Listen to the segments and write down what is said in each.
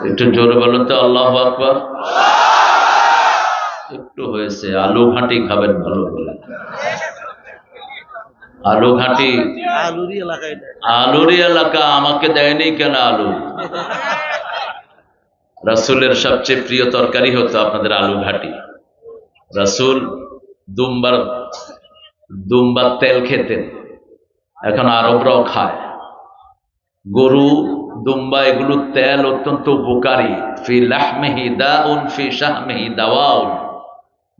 একটু জোরে বলুন তো আল্লাহু আকবার। একটু হয়েছে। আলু ঘাঁটি খাবেন ভালো করে। আলু ঘাঁটি আলুরই এলাকা, আমাকে দেয়নি কেন আলু? রাসূলের সবচেয়ে প্রিয় তরকারি হতো আপনাদের আলু ঘাঁটি। রাসূল দুম্বার তেল খেতেন, এখন আরবরাও খায়। গরু, দুম্বা এগুলো তেল অত্যন্ত উপকারী। ফি লাহমিহি দাউন ফি শাহমিহি দাওয়াউন।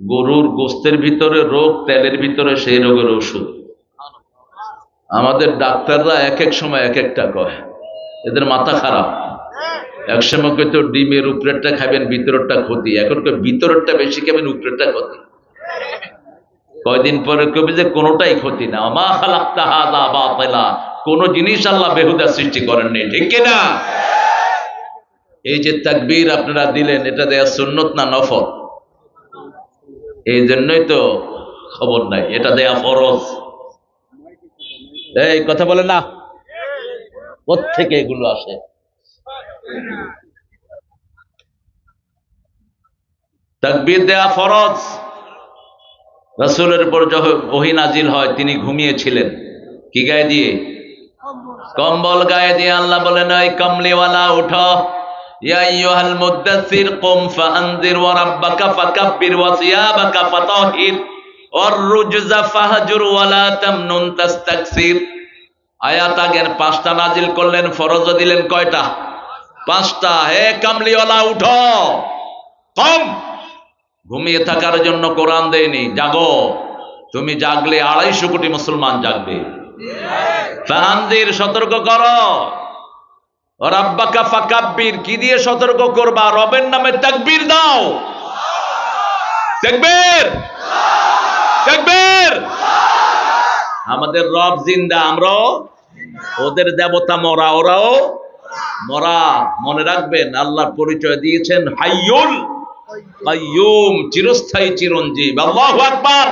গরুর গোস্তের ভিতরে রোগ, তেলের ভিতরে সেই রোগের ওষুধ। আমাদের ডাক্তাররা এক এক সময় এক একটা কয়, এদের মাথা খারাপ। এক সময় তো ডিমের উপরেরটা খাবেন, ভিতরেরটা ক্ষতি। এখন ভিতরেরটা বেশি খাবেন, উপরেরটা ক্ষতি। কয়দিন পরে কবি যে কোনোটাই ক্ষতি না। মা খালাকতা হাযা বাতিলা, কোন জিনিস আল্লাহ বেহুদা সৃষ্টি করেননি, ঠিক কিনা? এই যে তাকবীর আপনারা দিলেন, এটা দেয়া সুন্নত না নফল? এই জন্যই তো খবর নাই, এটা দেয়া ফরজ। এই কথা বলে না, কোত্থেকে এগুলো আসে? তাকবীর দেয়া ফরজ। রাসূলের উপর যখন ওহী নাজিল হয়, তিনি ঘুমিয়েছিলেন কি গায়ে দিয়ে? কম্বল গায়ে দিয়ে। আল্লাহ বলেন, এই কমলিওয়ালা উঠো। ইয়া আইয়ুহাল মুদ্দাসসির কুম ফাআনজির ওয়া রাব্বাকা ফাকাব্বির ওয়া সিয়াবাকা ফাতাহির ওয়ার রুজজা ফাহজুর ওয়া লা তামনুন তাস্তাকসির। আয়াত আগের 5টা নাজিল করলেন, ফরজও দিলেন কয়টা? 5টা। হে কামলিওয়ালা উঠো, কম। ঘুমিয়ে থাকার জন্য কোরআন দেয়নি, জাগো। তুমি জাগলে 250 কোটি মুসলমান জাগবে। ফাআনজির, সতর্ক করো। রাব্বাকা ফাকাব্বির, কি দিয়ে সতর্ক করবা? রবের নামে তাকবীর দাও। তাকবীর, তাকবীর। আমাদের রব জিন্দা, আমরাও। ওদের দেবতা মরা, ওরাও মরা। মনে রাখবেন, আল্লাহর পরিচয় দিয়েছেন হাইয়ুল কাইয়ুম, চিরস্থায়ী চিরঞ্জীব। আল্লাহু আকবার।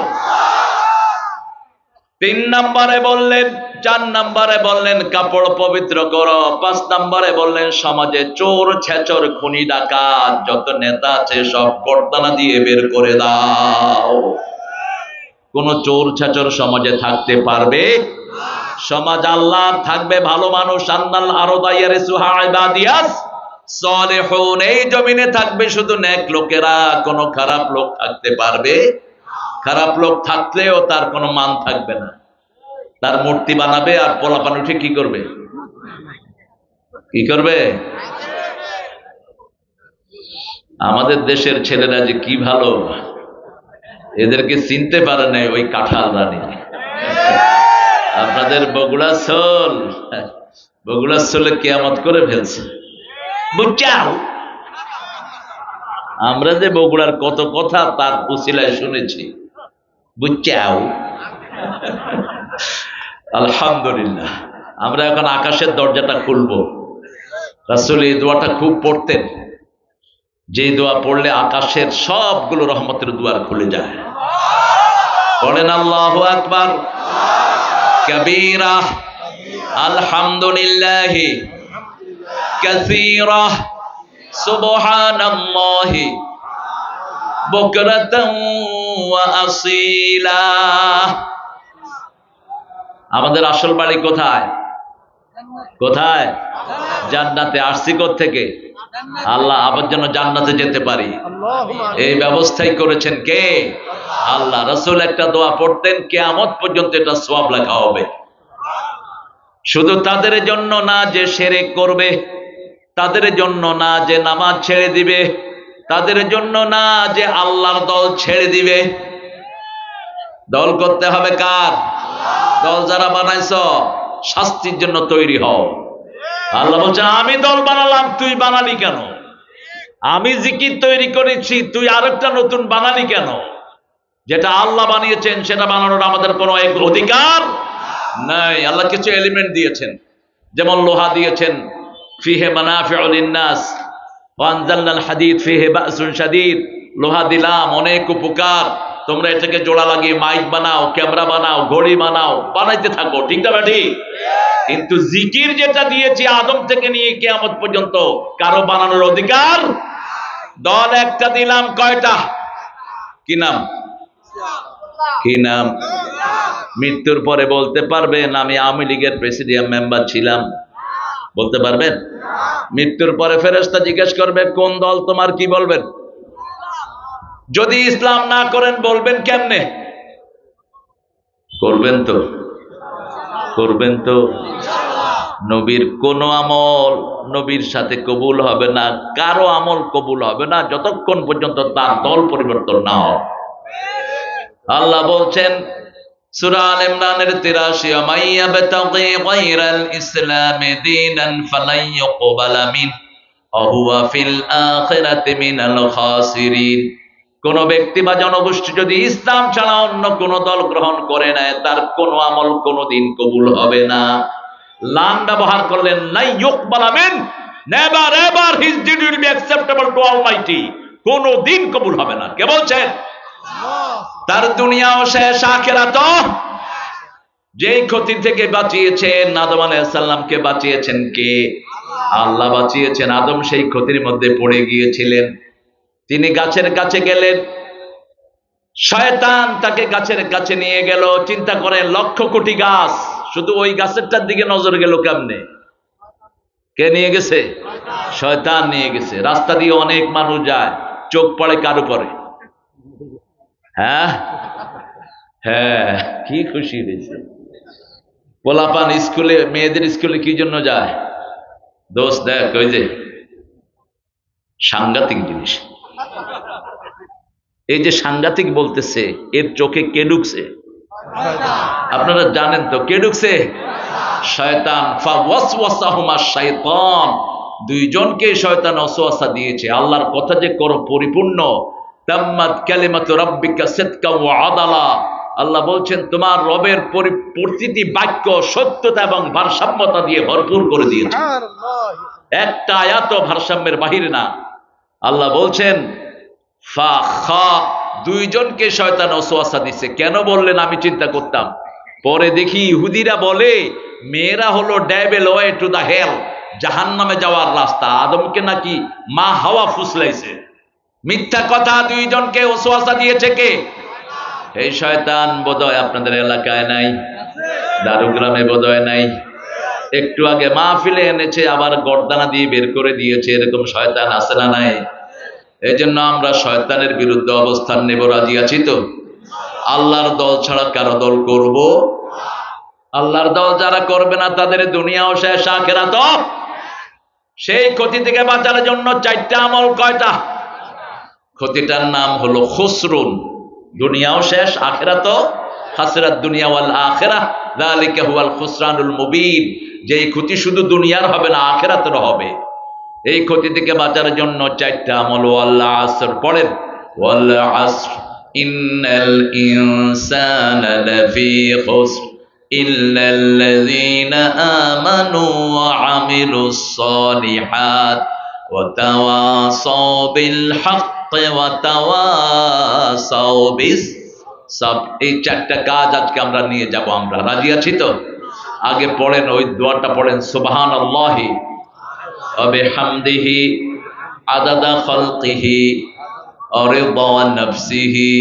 3 নম্বরে বললেন, 4 নম্বরে বললেন কাপড় পবিত্র করো। 5 নম্বরে বললেন সমাজে চোর ছেচর খুনি ডাকাত যত নেতা আছে সব কর্তানা দিয়ে বের করে দাও। কোন চোর ছেচর সমাজে থাকতে পারবে? সমাজ আল্লাহ থাকবে ভালো মানুষ। আন্নাল আরদা ইয়ারিসুহা ইবাদিয়াস সালিহুন, এই জমিনে থাকবে শুধু নেক লোকেরা। কোন খারাপ লোক থাকতে পারবে? খারাপ লোক থাকলেও তার কোনো মান থাকবে না। তার মূর্তি বানাবে আর পোলাপান উঠে কি করবে? কি করবে? আমাদের দেশের ছেলেরা যে কি ভালো, এদেরকে চিনতে পারে নাই ওই কাঁঠাল রানী। আপনাদের বগুড়া সোলে কিয়ামত করে ফেলছে, বুঝছাও? আমরা যে বগুড়ার কত কথা তার উসিলায় শুনেছি, বুঝছাও? আলহামদুলিল্লাহ। আমরা এখন আকাশের দরজাটা খুলবো। রাসূল এই দোয়াটা খুব পড়তেন, যে দোয়া পড়লে আকাশের সবগুলো রহমতের দুয়ার খুলে যায়। বলেন আল্লাহু আকবার কাবীরা, আলহামদুলিল্লাহি কাসীরা, সুবহানাল্লাহি বুকরাতান ওয়া আসীলা। আমাদের আসল বাড়ি কোথায়? কোথায়? জান্নাতে। আসছি কোত্থেকে? আল্লাহ। আবার যেন জান্নাতে যেতে পারি এই ব্যবস্থাই করেছেন কে? আল্লাহ। রাসূল একটা দোয়া পড়তেন, কিয়ামত পর্যন্ত এটা সওয়াব লেখা হবে। শুধু তাদের জন্য না যে শিরক করবে, তাদের জন্য না যে নামাজ ছেড়ে দিবে, তাদের জন্য না যে আল্লাহর দল ছেড়ে দিবে। দল করতে হবে কার? দল যারা বানাইছো শাস্তির জন্য তৈরি হও। আল্লাহ বলছেন, আমি দল বানালাম, তুই বানালি কেন? আমি জিকির তৈরি করেছি, তুই আরেকটা নতুন বানালি কেন? যেটা আল্লাহ বানিয়েছেন সেটা বানানোর আমাদের কোনো অধিকার নাই। আল্লাহ কিছু এলিমেন্ট দিয়েছেন, যেমন লোহা দিয়েছেন, ফিহে মানাফিউ লিন-নাস ওয়া আনজালনাল হাদীদ ফিহি বা'সুন শাদীদ। লোহা দিলাম, অনেক উপকার। তোমরা এটাকে জোড়া লাগিয়ে মাইক বানাও, ক্যামেরা বানাও, ঘড়ি বানাও, বানাইতে থাকো, ঠিক না ঠিক? কিন্তু জিকির যেটা দিয়েছি আদম থেকে নিয়ে কিয়ামত পর্যন্ত কারো বানানোর অধিকার। দল একটা দিলাম, কয়টা? কি নাম? কি নাম? মৃত্যুর পরে বলতে পারবেন আমি আওয়ামী লীগের প্রেসিডিয়াম মেম্বার ছিলাম? বলতে পারবেন? মৃত্যুর পরে ফেরেশতা জিজ্ঞেস করবে কোন দল তোমার, কি বলবেন? যদি ইসলাম না করেন বলবেন কেমনে? করবেন তো? করবেন তো? নবীর কোন আমল নবীর সাথে কবুল হবে না, কারো আমল কবুল হবে না যতক্ষণ পর্যন্ত তার দল পরিবর্তন না হয়। আল্লাহ বলছেন সূরা আল ইমরানের 83, মাইয়াবতাগি গায়রাল ইসলামি দীনান ফালাই ইউকবালা মিন ওয়া হুয়া ফিল আখিরাতি মিনাল খাসিরিন। কোন ব্যক্তি বা জনগোষ্ঠী যদি ইসলাম ছাড়া অন্য কোন দল গ্রহণ করে নেয় তার কোন আমল কোনদিন কবুল হবে না। লাম ব্যবহার করলেন লাই ইউকবালা মিন, never ever his deed will be acceptable to Almighty, কোনদিন কবুল হবে না। কে বলছেন? তার দুনিয়াও শেষ, আখিরাতও। যেই ক্ষতি থেকে বাঁচিয়েছেন আদম আলাইহিস সালামকে বাঁচিয়েছেন কে? আল্লাহ বাঁচিয়েছেন। আদম সেই ক্ষতির মধ্যে পড়ে গিয়েছিলেন, তিনি গাছের কাছে গেলেন, শয়তান তাকে গাছের কাছে নিয়ে গেল। চিন্তা করেন, লক্ষ কোটি গাছ, শুধু ওই গাছেরটার দিকে নজর গেল কেমনে? কে নিয়ে গেছে? শয়তান নিয়ে গেছে। রাস্তা দিয়ে অনেক মানুষ যায়, চোখ পড়ে কার উপরে? হ্যাঁ হ্যাঁ, কি খুশি হয়েছে। পোলাপান স্কুলে, মেয়েদের স্কুলে কি জন্য যায়? দোষ দেখ, ওই যে সাংঘাতিক জিনিস। এই যে সাংঘাতিক বলতেছে, এর চোখে কে ঢুকছে? আপনারা জানেন তো কে ঢুকছে? শয়তান। ফাওয়াসওয়াসাহুমা শাইতান, দুইজনকে শয়তান ওয়াসওয়াসা দিয়েছে। আল্লাহর কথা যে করো পরিপূর্ণ, তাম্মাত কালিমাতু রাব্বিকা সিদকা ওয়া আদালা। আল্লাহ বলছেন তোমার রবের প্রতিটি বাক্য সত্যতা এবং ভারসাম্যতা দিয়ে ভরপুর করে দিয়েছে। একটা আয়াতও ভারসাম্যের বাহিরে না। আল্লাহ বলছেন দুইজনকে শয়তান ওয়াসওয়াসা দিছে। কেন বললেন আমি চিন্তা করতাম, পরে দেখি ইহুদিরা বলে মেয়েরা হলো ডেভিল ওয়ে টু দা হেল, জাহান্নামে যাওয়ার রাস্তা। আদমকে নাকি মা হাওয়া ফুসলাইছে। মিথ্যা কথা। দুইজনকে ওয়াসওয়াসা দিয়েছে কে? এই শয়তান। বোধহয় আপনাদের এলাকায় নাই, দারুগ্রামে বোধহয় নাই, একটু আগে মাহফিলে এনেছে, আবার গর্দানা দিয়ে বের করে দিয়েছে। এরকম শয়তান আছে না নাই? এই জন্য আমরা শয়তানের বিরুদ্ধে অবস্থান নেব। রাজি আছি তো? আল্লাহর দল ছাড়া কারো দল করব? আল্লাহর দল যারা করবে না তাদের দুনিয়াও শেষ, আখিরাতও। সেই ক্ষতি থেকে বাঁচার জন্য চারটা আমল। কয়টা? ক্ষতিটার নাম হলো খুসরুন, দুনিয়াও শেষ, আখিরাতও। খাসরাত দুনিয়া ওয়াল আখিরাহ, যালিকা হুয়াল খুসরানুল মুবিন। যেই ক্ষতি শুধু দুনিয়ার হবে না, আখিরাতেরও হবে। এই ক্ষতি থেকে বাঁচার জন্য চারটা আমল। ওয়াল আসর পড়েন, ওয়াল আসর ইন্নাল ইনসানা লাফি খুসর ইল্লাল্লাযীনা আমানু ওয়া আমিলুস সালিহাত ওয়া তাওয়াসাউ বিল হাক্কি ওয়া তাওয়াসাউ বিস সাবর। এই চারটা কাজ আজকে আমরা নিয়ে যাব। আমরা রাজি আছি তো? আগে পড়েন ওই দোয়াটা পড়েন, সুবহানাল্লাহি ওয়া বিহামদিহি আদাদা খালকিহি ওয়া রিদা নাফসিহি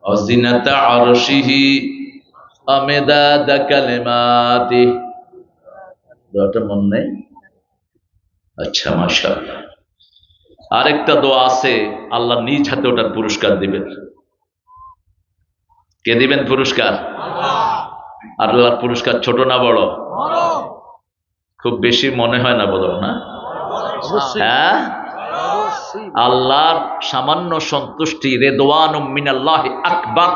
ওয়া জিনাতা আরশিহি ওয়া মিদাদা কালিমাতিহি। দোয়াটা মনে নেই? আচ্ছা, মাশাআল্লাহ। আরেকটা দোয়া আছে, আল্লাহ নিজ হাতে ওটার পুরস্কার দিবেন। কে দিবেন পুরস্কার? আল্লাহর পুরস্কার ছোট না বড়? খুব বেশি মনে হয় না, বলো না? হ্যাঁ, আল্লাহর সামান্য সন্তুষ্টি, রিদওয়ানুম মিনাল্লাহি আকবার।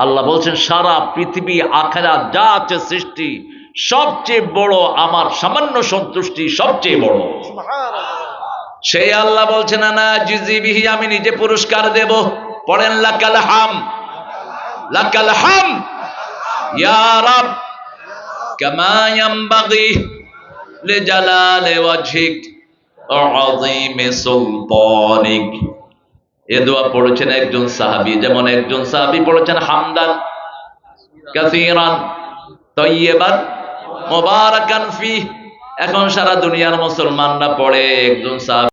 আল্লাহ বলছেন সারা পৃথিবী আখিরাত যা আছে সৃষ্টি সবচেয়ে বড় আমার সামান্য সন্তুষ্টি, সবচেয়ে বড়। সেই আল্লাহ বলছেন আনা জিজি বিহি, আমি নিজে পুরস্কার দেব। পড়েন লাকাল হাম, লাকাল হাম ইয়া রাব কামা ইয়ানবাগি লিজালালি ওয়াজহিক ওয়া আযীমি সুলতানিক। এ দোয়া পড়েছেন একজন সাহাবী, যেমন একজন সাহাবী পড়েছেন হামদান কাসীরান তাইয়্যিবান মুবারাকান ফিহ। এখন সারা দুনিয়ার মুসলমানরা পড়ে, একজন সাহাবী